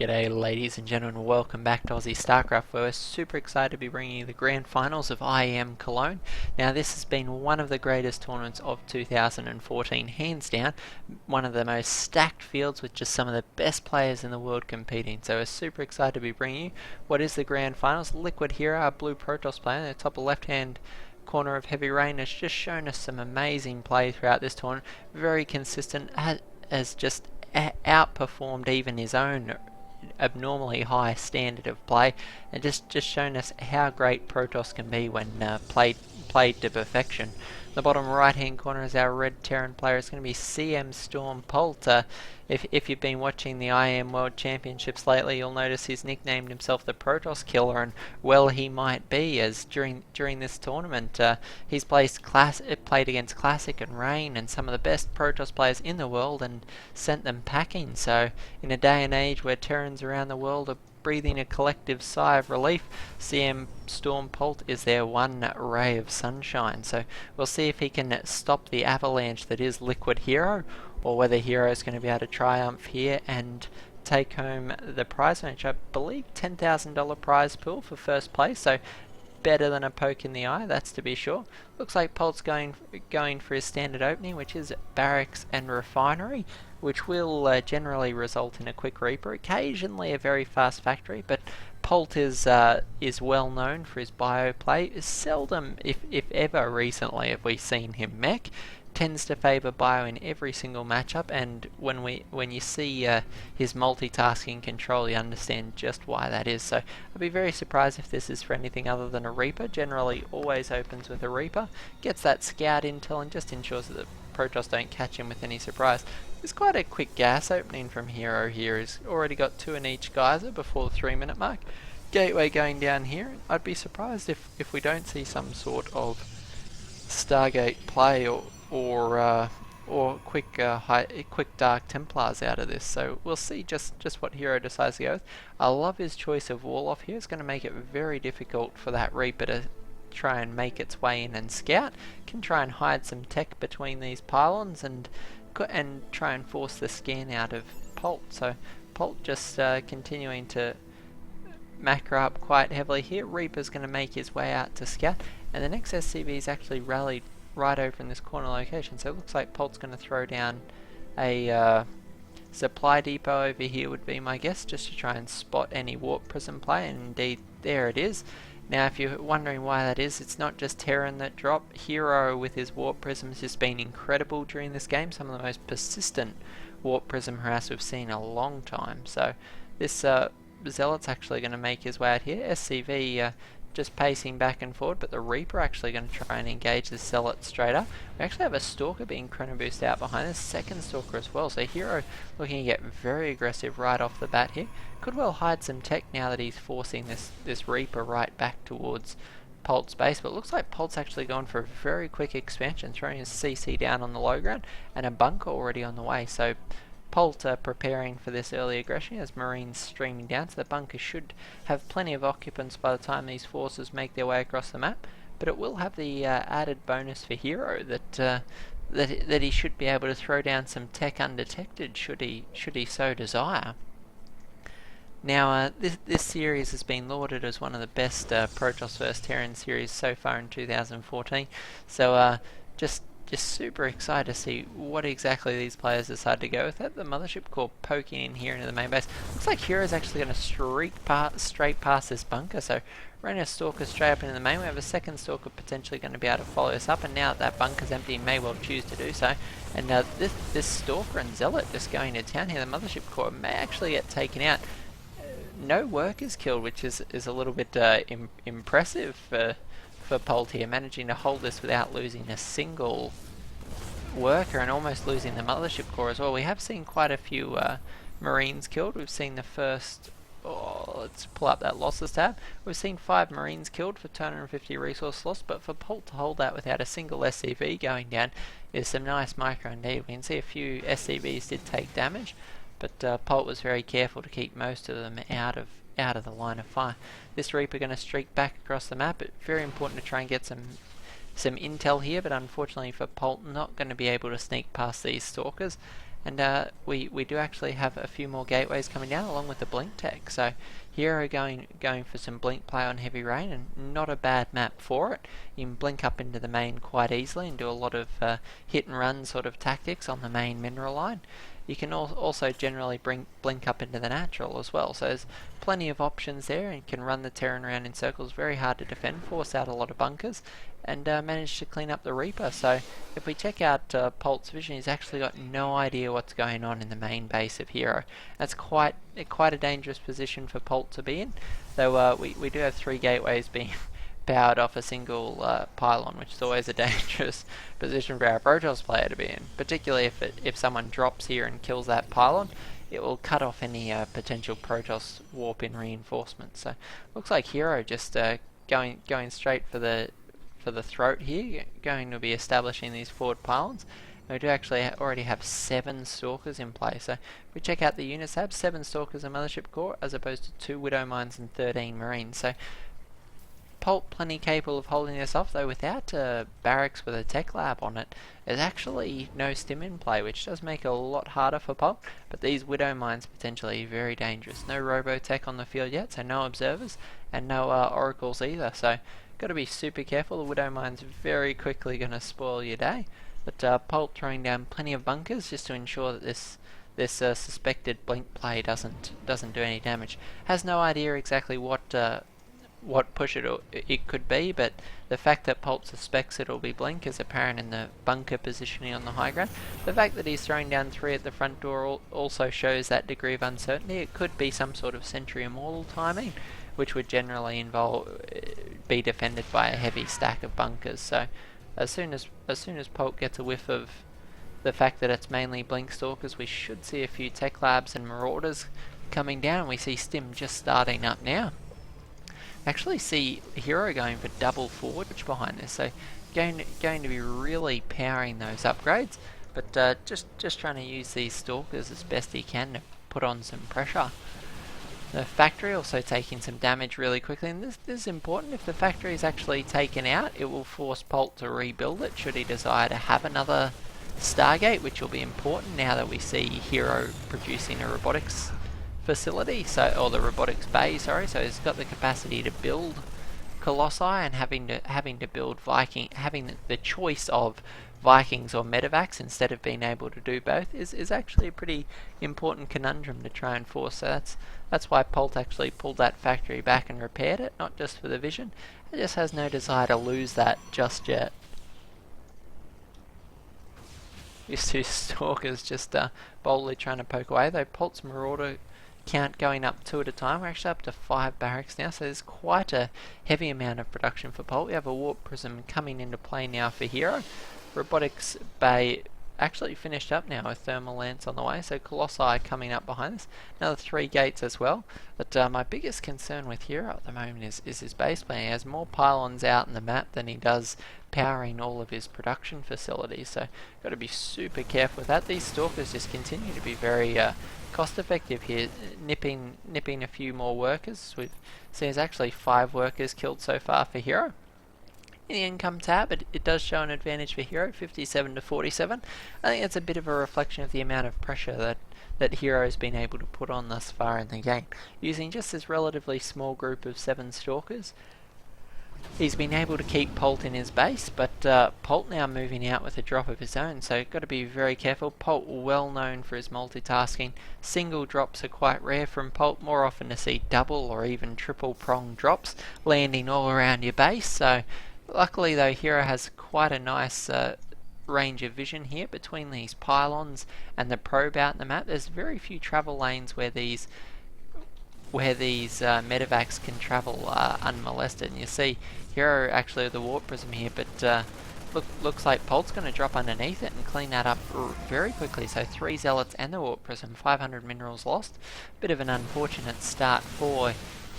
G'day ladies and gentlemen, welcome back to Aussie Starcraft, where we're super excited to be bringing you the Grand Finals of IEM Cologne. Now this has been one of the greatest tournaments of 2014, hands down, one of the most stacked fields with just some of the best players in the world competing. So we're super excited to be bringing you what is the Grand Finals. LiquidHero, our blue Protoss player in the top left hand corner of Heavy Rain, has just shown us some amazing play throughout this tournament, very consistent, has just outperformed even his own abnormally high standard of play, and just shown us how great Protoss can be when played to perfection. The bottom right hand corner is our red Terran player. It's going to be CM Storm Polt. If you've been watching the IEM World Championships lately, you'll notice he's nicknamed himself the Protoss Killer, and well he might be, as during this tournament he's played against Classic and Rain and some of the best Protoss players in the world and sent them packing. So in a day and age where Terrans around the world are breathing a collective sigh of relief, CM Storm Polt is their one ray of sunshine. So we'll see if he can stop the avalanche that is LiquidHero, or whether Hero is going to be able to triumph here and take home the prize match. I believe $10,000 prize pool for first place, so better than a poke in the eye, that's to be sure. Looks like Polt's going for his standard opening, which is Barracks and Refinery, which will generally result in a quick Reaper, occasionally a very fast factory, but Polt is well known for his bio play. Seldom, if ever recently, have we seen him mech. Tends to favour bio in every single matchup, and when you see his multitasking control, you understand just why that is. So I'd be very surprised if this is for anything other than a Reaper. Generally always opens with a Reaper, gets that scout intel and just ensures that the Protoss don't catch him with any surprise. It's quite a quick gas opening from Hero here. He's already got 2 in each geyser before the 3-minute mark. Gateway going down here. I'd be surprised if we don't see some sort of Stargate play or quick Dark Templars out of this. So we'll see just what Hero decides to go with. I love his choice of Warlock here. It's going to make it very difficult for that Reaper to try and make its way in and scout. Can try and hide some tech between these pylons and try and force the scan out of Polt. So Polt just continuing to macro up quite heavily here. Reaper's going to make his way out to scout, and the next SCV is actually rallied right over in this corner location, so it looks like Polt's going to throw down a supply depot over here, would be my guess, just to try and spot any warp prism play, and indeed there it is. Now if you're wondering why that is, it's not just Terran that drop. Hero with his warp prisms has been incredible during this game, some of the most persistent warp prism harass we've seen in a long time. So this Zealot's actually going to make his way out here. SCV just pacing back and forward, but the Reaper actually going to try and engage the Zealot straight up. We actually have a Stalker being chrono boost out behind this, second Stalker as well, so Hero looking to get very aggressive right off the bat here. Could well hide some tech now that he's forcing this Reaper right back towards Polt's base, but it looks like Polt's actually gone for a very quick expansion, throwing his CC down on the low ground and a bunker already on the way. So Polt preparing for this early aggression as Marines streaming down, so the bunker should have plenty of occupants by the time these forces make their way across the map, but it will have the added bonus for Hero that he should be able to throw down some tech undetected should he so desire. Now this series has been lauded as one of the best Protoss vs Terran series so far in 2014, so just super excited to see what exactly these players decide to go with. The Mothership Core poking in here into the main base. Looks like Hero's actually going to streak straight past this bunker, so running a Stalker straight up into the main. We have a second Stalker potentially going to be able to follow this up, and now that bunker's empty, may well choose to do so. And this Stalker and Zealot just going to town here. The Mothership Core may actually get taken out. No workers killed, which is a little bit impressive for Polt here, managing to hold this without losing a single worker and almost losing the Mothership Core as well. We have seen quite a few Marines killed. We've seen the first, let's pull up that losses tab. We've seen 5 Marines killed for 250 resource loss, but for Polt to hold that without a single SCV going down is some nice micro indeed. We can see a few SCVs did take damage, but Polt was very careful to keep most of them out of the line of fire. This Reaper going to streak back across the map. It's very important to try and get some intel here, but unfortunately for Polt, not going to be able to sneak past these Stalkers. And we do actually have a few more gateways coming down along with the blink tech. So Hero going for some blink play on Heavy Rain, and not a bad map for it. You can blink up into the main quite easily and do a lot of hit and run sort of tactics on the main mineral line. You can also generally blink up into the natural as well, so there's plenty of options there, and you can run the Terran around in circles. Very hard to defend, force out a lot of bunkers, and manage to clean up the Reaper. So if we check out Polt's vision, he's actually got no idea what's going on in the main base of Hero. That's quite a dangerous position for Polt to be in, though we do have 3 gateways being powered off a single pylon, which is always a dangerous position for our Protoss player to be in, particularly if someone drops here and kills that pylon. It will cut off any potential Protoss warp in reinforcements. So looks like Hero just going straight for the throat here, going to be establishing these forward pylons. We do actually already have 7 Stalkers in play, so if we check out the units tab, 7 Stalkers and Mothership Core as opposed to 2 Widow Mines and 13 Marines. So Polt plenty capable of holding this off, though without a barracks with a tech lab on it, there's actually no stim in play, which does make it a lot harder for Polt, but these Widow Mines potentially very dangerous. No Robotech on the field yet, so no observers, and no Oracles either, so got to be super careful. The Widow Mine's very quickly going to spoil your day, but Polt throwing down plenty of bunkers just to ensure that this suspected blink play doesn't do any damage. Has no idea exactly what push it could be, but the fact that Polt suspects it'll be blink is apparent in the bunker positioning on the high ground. The fact that he's throwing down 3 at the front door also shows that degree of uncertainty. It could be some sort of Sentry Immortal timing, which would generally be defended by a heavy stack of bunkers. So as soon as Polt gets a whiff of the fact that it's mainly blink stalkers, we should see a few tech labs and marauders coming down. We see stim just starting up now. Actually see Hero going for double forward behind this, so going to be really powering those upgrades, but just trying to use these stalkers as best he can to put on some pressure. The factory also taking some damage really quickly, and this is important. If the factory is actually taken out, it will force Polt to rebuild it should he desire to have another Stargate, which will be important now that we see Hero producing a robotics facility, or the robotics bay, sorry. So he's got the capacity to build Colossi, and having to build having the choice of Vikings or Medivacs instead of being able to do both is actually a pretty important conundrum to try and force. So that's why Polt actually pulled that factory back and repaired it, not just for the vision. It just has no desire to lose that just yet. These 2 stalkers just boldly trying to poke away, though Polt's Marauder count going up 2 at a time. We're actually up to 5 barracks now, so there's quite a heavy amount of production for Polt. We have a Warp Prism coming into play now for Hero. Robotics Bay actually finished up now with Thermal Lance on the way, so Colossi coming up behind us. Another 3 gates as well, but my biggest concern with Hero at the moment is his base plan. He has more pylons out in the map than he does powering all of his production facilities, so got to be super careful with that. These Stalkers just continue to be very cost effective here, nipping a few more workers. We've seen there's actually 5 workers killed so far for Hero. In the income tab, it does show an advantage for Hero, 57 to 47. I think it's a bit of a reflection of the amount of pressure that Hero has been able to put on thus far in the game. Using just this relatively small group of 7 Stalkers, he's been able to keep Polt in his base, but Polt now moving out with a drop of his own, so got to be very careful. Polt well known for his multitasking. Single drops are quite rare from Polt, more often to see double or even triple prong drops landing all around your base. So luckily though, Hero has quite a nice range of vision here between these pylons and the probe out in the map. There's very few travel lanes where these medevacs can travel unmolested, and you see Hero actually with the Warp Prism here, but looks like Polt's going to drop underneath it and clean that up very quickly. So 3 Zealots and the Warp Prism, 500 minerals lost. Bit of an unfortunate start for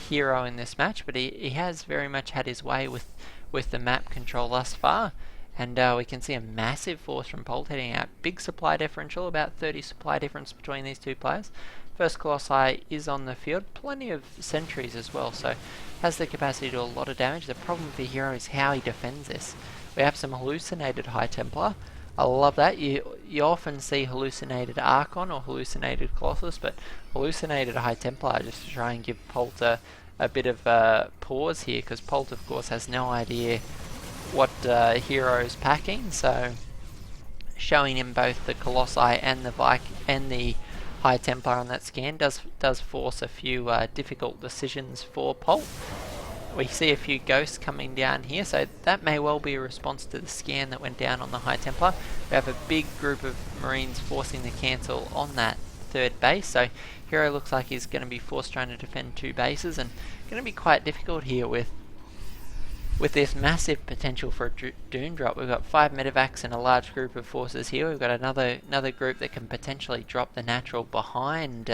Hero in this match, but he has very much had his way with the map control thus far. And we can see a massive force from Polt heading out. Big supply differential, about 30 supply difference between these 2 players. First Colossi is on the field, plenty of sentries as well, so has the capacity to do a lot of damage. The problem for Hero is how he defends this. We have some hallucinated High Templar. I love that. You often see hallucinated Archon or hallucinated Colossus, but hallucinated High Templar just to try and give Polt a bit of pause here, because Polt of course has no idea what hero's packing, so showing him both the Colossi and the High Templar on that scan does force a few difficult decisions for Polt. We see a few ghosts coming down here, so that may well be a response to the scan that went down on the High Templar. We have a big group of Marines forcing the cancel on that third base, so Hero looks like he's going to be forced trying to defend two bases, and going to be quite difficult here with this massive potential for a Dune drop. We've got 5 medevacs and a large group of forces here. We've got another group that can potentially drop the natural behind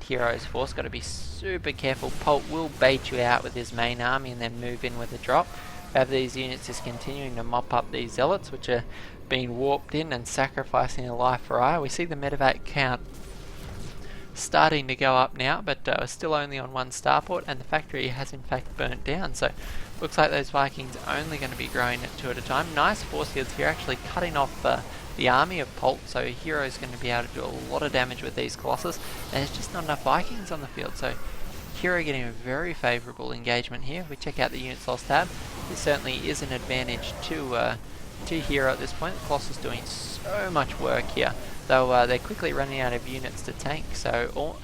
Hero's force. Got to be super careful. Polt will bait you out with his main army and then move in with a drop. We have these units just continuing to mop up these zealots, which are being warped in and sacrificing a life for ire. We see the medevac count starting to go up now, but we're still only on 1 starport, and the factory has in fact burnt down, so looks like those Vikings are only going to be growing at 2 at a time. Nice force fields here, actually cutting off the army of Polt, so Hero's going to be able to do a lot of damage with these Colossus, and there's just not enough Vikings on the field, so Hero getting a very favourable engagement here. If we check out the units lost tab, this certainly is an advantage to Hero at this point. The Colossus doing so much work here, though they're quickly running out of units to tank, so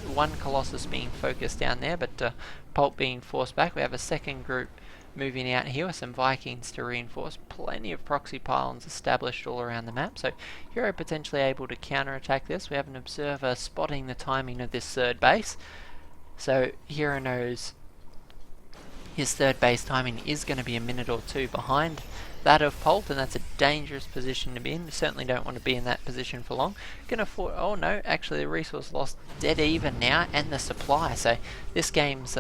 one Colossus being focused down there, but Polt being forced back. We have a second group moving out here with some Vikings to reinforce. Plenty of proxy pylons established all around the map, so Hero potentially able to counterattack this. We have an observer spotting the timing of this third base, so Hero knows his third base timing is going to be a minute or two behind that of Polt, and that's a dangerous position to be in. You certainly don't want to be in that position for long. Oh no, actually the resource lost dead even now, and the supply, so this game's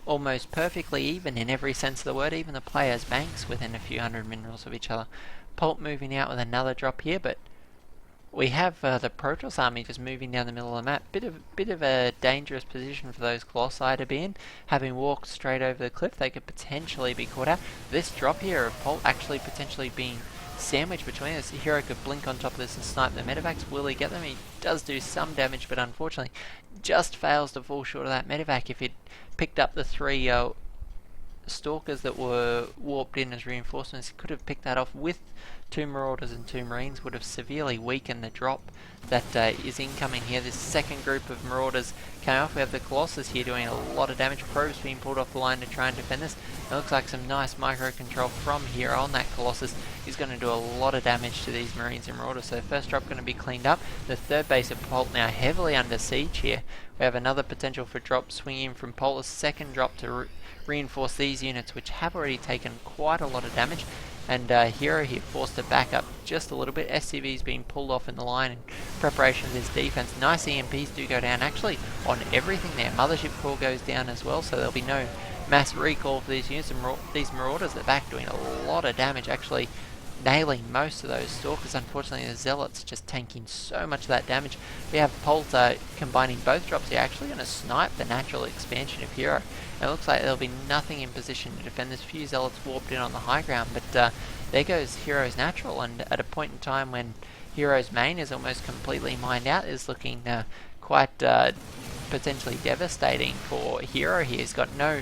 almost perfectly even in every sense of the word. Even the players' banks within a few hundred minerals of each other. Polt moving out with another drop here, but we have the Protoss army just moving down the middle of the map. Bit of a dangerous position for those Colossi to be in. Having walked straight over the cliff, they could potentially be caught out. This drop here of Polt actually potentially being sandwiched between us. Hero could blink on top of this and snipe the medevacs. Will he get them? He does do some damage, but unfortunately just fails to fall short of that medevac. If he'd picked up the 3 Stalkers that were warped in as reinforcements, he could have picked that off with 2 Marauders and 2 Marines. Would have severely weakened the drop that is incoming here. This second group of Marauders came off. We have the Colossus here doing a lot of damage. Probes being pulled off the line to try and defend this. It looks like some nice micro control from Hero on that Colossus is going to do a lot of damage to these Marines and Marauders. So the first drop going to be cleaned up. The third base of Polt now heavily under siege here. We have another potential for drop swinging from Polt. A second drop to reinforce these units, which have already taken quite a lot of damage, and Hero here forced to back up just a little bit. SCV's being pulled off in the line in preparation of his defense. Nice EMPs do go down actually on everything there. Mothership core goes down as well, so there'll be no mass recall for these units, and these Marauders at the back doing a lot of damage, actually nailing most of those Stalkers. Unfortunately the Zealots just tanking so much of that damage. We have Polt combining both drops here, actually going to snipe the natural expansion of Hero. It looks like there'll be nothing in position to defend this. Few Zealots warped in on the high ground, but there goes Hero's natural, and at a point in time when Hero's main is almost completely mined out, is looking quite potentially devastating for Hero here. He's got no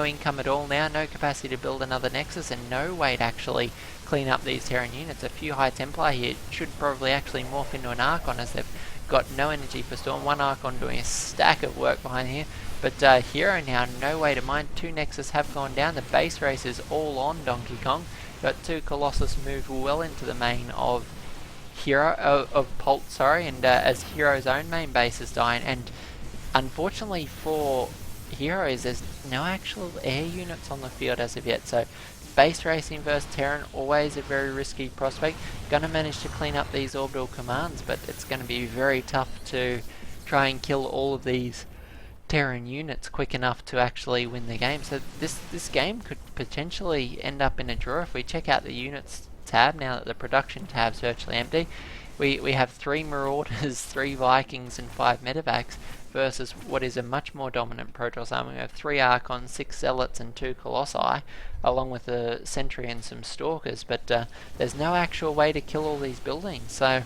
income at all now, no capacity to build another Nexus, and no way to actually clean up these Terran units. A few High Templar here should probably actually morph into an Archon, as they've got no energy for Storm. One Archon doing a stack of work behind here, but Hero now no way to mine. 2 Nexus have gone down. The base race is all on Donkey Kong. Got 2 Colossus move well into the main of Polt, sorry, and as Hero's own main base is dying, and unfortunately for Heroes, there's no actual air units on the field as of yet, so base racing versus Terran, always a very risky prospect. Gonna manage to clean up these orbital commands, but it's gonna be very tough to try and kill all of these Terran units quick enough to actually win the game. So this game could potentially end up in a draw. If we check out the units tab now that the production tab's virtually empty, we have 3 Marauders, 3 Vikings, and 5 Medevacs versus what is a much more dominant Protoss army. We have 3 Archons, 6 Zealots, and 2 Colossi, along with a Sentry and some Stalkers, but there's no actual way to kill all these buildings, so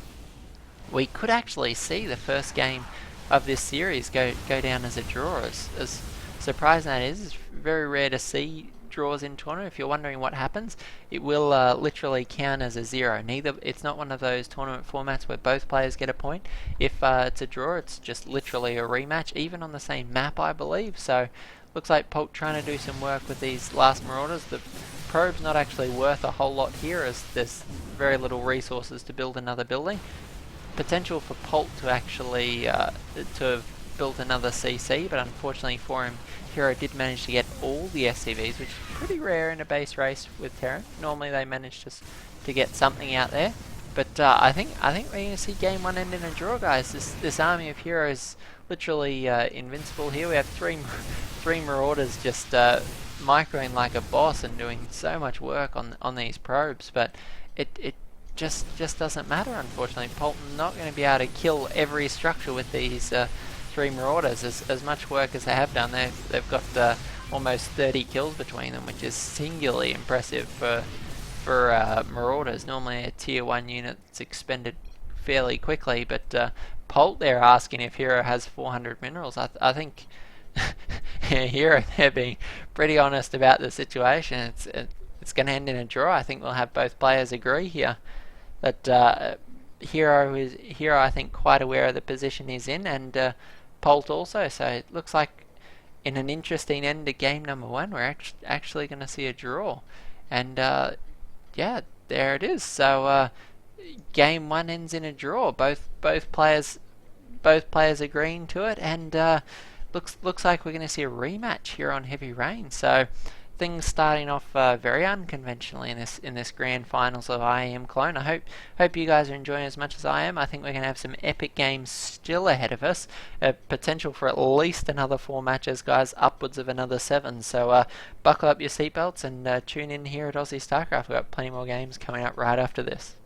we could actually see the first game of this series go down as a draw. As surprising that is, it's very rare to see draws in tournament. If you're wondering what happens, it will literally count as a 0. It's not one of those tournament formats where both players get a point. If it's a draw, it's just literally a rematch, even on the same map, I believe. So looks like Polt trying to do some work with these last Marauders. The probe's not actually worth a whole lot here, as there's very little resources to build another building. Potential for Polt to actually to have built another CC, but unfortunately for him, Hero did manage to get all the SCVs, which is pretty rare in a base race with Terran. Normally they manage just to get something out there, but I think we're going to see game 1 end in a draw, guys. This army of Hero is literally invincible here. We have three Marauders just microing like a boss and doing so much work on these probes, but it just doesn't matter, unfortunately. Polt not going to be able to kill every structure with these 3 Marauders. As much work as they have done, they've got almost 30 kills between them, which is singularly impressive for Marauders. Normally a tier 1 unit that's expended fairly quickly, but Polt there asking if Hero has 400 minerals. I think Hero, they're being pretty honest about the situation. It's going to end in a draw. I think we'll have both players agree here. But Hero is I think quite aware of the position he's in, and Polt also. So it looks like in an interesting end to game number 1, we're actually going to see a draw. And yeah, there it is. So game 1 ends in a draw. Both players agreeing to it, and looks like we're going to see a rematch here on Heavy Rain. So things starting off very unconventionally in this grand finals of IEM Cologne. I hope you guys are enjoying as much as I am. I think we're going to have some epic games still ahead of us. Potential for at least another 4 matches, guys, upwards of another 7. So buckle up your seatbelts and tune in here at Aussie StarCraft. We've got plenty more games coming up right after this.